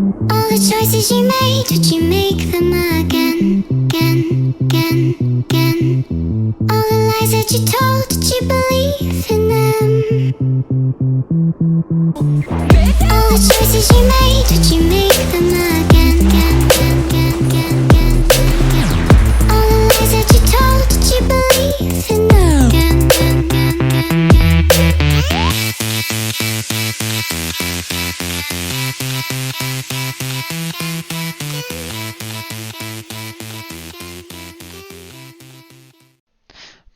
All the choices you made, would you make them again, again, again, again? All the lies that you told, did you believe in them? All the choices you made, would you make them again, again, again, again, again, again? All the lies that you told, did you believe in them? Again, again, again, again, again.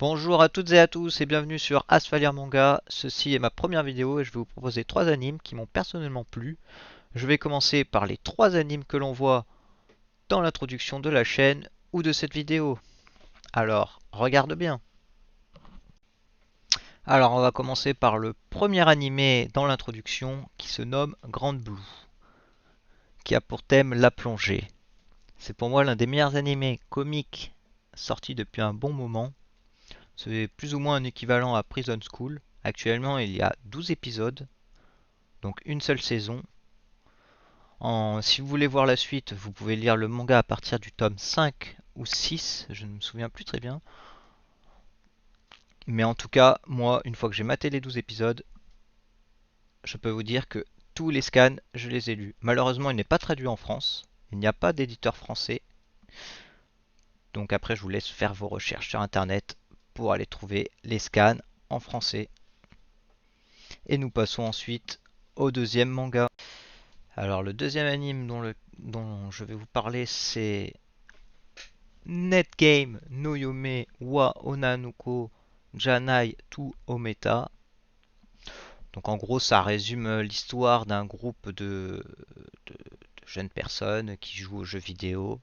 Bonjour à toutes et à tous et bienvenue sur Asphalia Manga. Ceci est ma première vidéo et je vais vous proposer 3 animes qui m'ont personnellement plu. Je vais commencer par les 3 animes que l'on voit dans l'introduction de la chaîne ou de cette vidéo. Alors, regarde bien. Alors, on va commencer par le premier animé dans l'introduction qui se nomme Grand Blue, qui a pour thème la plongée. C'est pour moi l'un des meilleurs animés comiques sortis depuis un bon moment. C'est plus ou moins un équivalent à Prison School. Actuellement, il y a 12 épisodes, donc une seule saison. Si vous voulez voir la suite, vous pouvez lire le manga à partir du tome 5 ou 6, je ne me souviens plus très bien. Mais en tout cas, moi, une fois que j'ai maté les 12 épisodes, je peux vous dire que tous les scans, je les ai lus. Malheureusement, il n'est pas traduit en France. Il n'y a pas d'éditeur français. Donc après, je vous laisse faire vos recherches sur internet pour aller trouver les scans en français. Et nous passons ensuite au deuxième manga. Alors le deuxième anime dont je vais vous parler, c'est Netgame no Yome wa Onanuko Janai to Ometa. Donc en gros, ça résume l'histoire d'un groupe de jeunes personnes qui jouent aux jeux vidéo.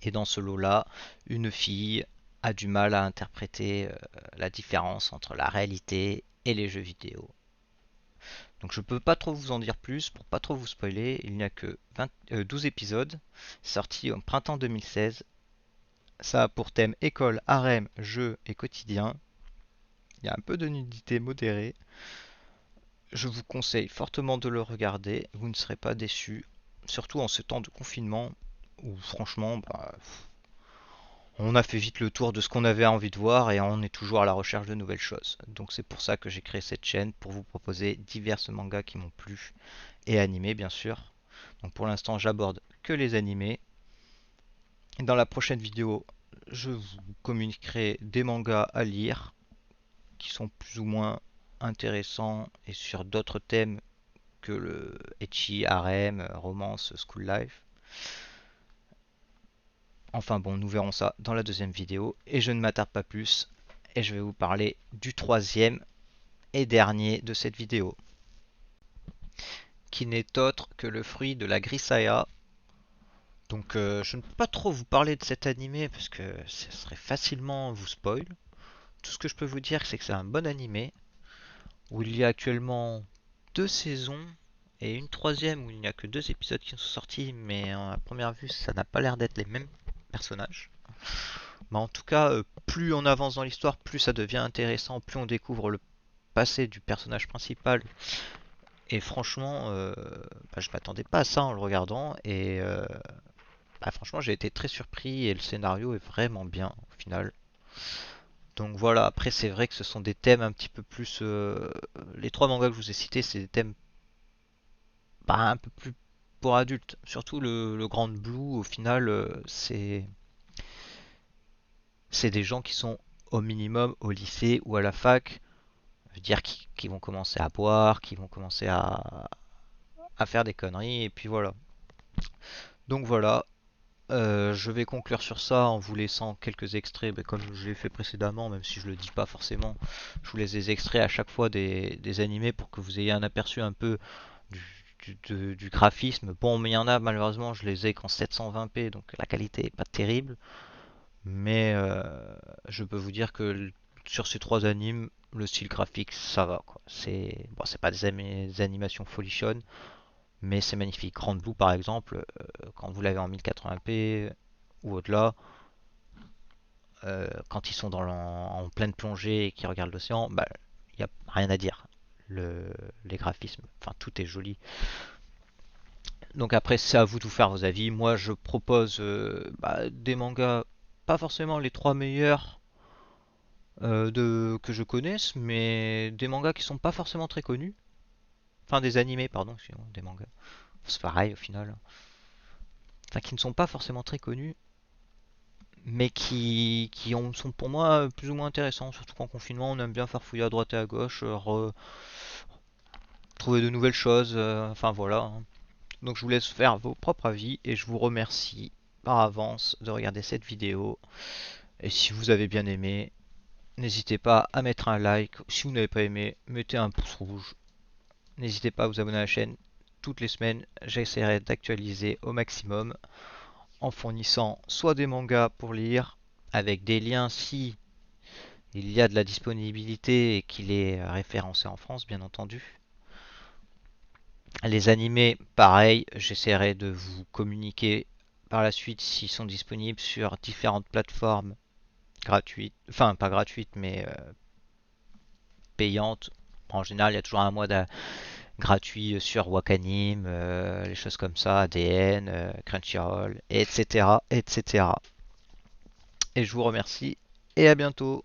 Et dans ce lot-là, une fille a du mal à interpréter la différence entre la réalité et les jeux vidéo. Donc je peux pas trop vous en dire plus pour pas trop vous spoiler. Il n'y a que 12 épisodes sortis au printemps 2016. Ça a pour thème école, harem, jeux et quotidien. Il y a un peu de nudité modérée. Je vous conseille fortement de le regarder. Vous ne serez pas déçus. Surtout en ce temps de confinement où franchement, on a fait vite le tour de ce qu'on avait envie de voir et on est toujours à la recherche de nouvelles choses. Donc c'est pour ça que j'ai créé cette chaîne, pour vous proposer divers mangas qui m'ont plu et animés bien sûr. Donc pour l'instant j'aborde que les animés. Et dans la prochaine vidéo, je vous communiquerai des mangas à lire qui sont plus ou moins intéressants et sur d'autres thèmes que le ecchi, harem, romance, school life. Enfin bon, nous verrons ça dans la deuxième vidéo. Et je ne m'attarde pas plus. Et je vais vous parler du troisième et dernier de cette vidéo. Qui n'est autre que le fruit de la Grisaya. Donc je ne peux pas trop vous parler de cet animé parce que ce serait facilement vous spoil. Tout ce que je peux vous dire, c'est que c'est un bon animé. Où il y a actuellement 2 saisons. Et une troisième où il n'y a que 2 épisodes qui sont sortis. Mais à première vue, ça n'a pas l'air d'être les mêmes personnages. Mais en tout cas, plus on avance dans l'histoire, plus ça devient intéressant, plus on découvre le passé du personnage principal. Et franchement, je m'attendais pas à ça en le regardant. Et franchement, j'ai été très surpris et le scénario est vraiment bien au final. Donc voilà, après c'est vrai que ce sont des thèmes un petit peu plus... les 3 mangas que je vous ai cités, c'est des thèmes un peu plus pour adultes. Surtout le Grand Blue, au final, c'est des gens qui sont au minimum au lycée ou à la fac, je veux dire qui vont commencer à boire, qui vont commencer à faire des conneries, et puis voilà. Donc voilà, je vais conclure sur ça en vous laissant quelques extraits, comme je l'ai fait précédemment, même si je le dis pas forcément, je vous laisse des extraits à chaque fois des animés pour que vous ayez un aperçu un peu du graphisme. Bon, mais il y en a malheureusement, je les ai qu'en 720p, donc la qualité est pas terrible. Mais je peux vous dire que sur ces 3 animes, le style graphique, ça va quoi. C'est pas des animations folichonnes, mais c'est magnifique. Grand Blue par exemple, quand vous l'avez en 1080p ou au-delà, quand ils sont en pleine plongée et qu'ils regardent l'océan, il n'y a rien à dire. Les graphismes, enfin tout est joli. Donc après, c'est à vous de vous faire vos avis. Moi, je propose des mangas, pas forcément les trois meilleurs que je connaisse, mais des mangas qui sont pas forcément très connus. Enfin, des animés, pardon, excusez-moi, des mangas. C'est pareil au final. Enfin, qui ne sont pas forcément très connus, mais sont pour moi plus ou moins intéressants. Surtout qu'en confinement, on aime bien farfouiller à droite et à gauche, trouver de nouvelles choses. Enfin voilà, hein. Donc je vous laisse faire vos propres avis et je vous remercie par avance de regarder cette vidéo. Et si vous avez bien aimé, n'hésitez pas à mettre un like. Si vous n'avez pas aimé, mettez un pouce rouge. N'hésitez pas à vous abonner à la chaîne. Toutes les semaines, j'essaierai d'actualiser au maximum en fournissant soit des mangas pour lire avec des liens si il y a de la disponibilité et qu'il est référencé en France, bien entendu. Les animés, pareil, j'essaierai de vous communiquer par la suite s'ils sont disponibles sur différentes plateformes gratuites, enfin pas gratuites mais payantes. En général, il y a toujours un mois gratuit sur Wakanim, les choses comme ça, ADN, Crunchyroll, etc., etc. Et je vous remercie et à bientôt.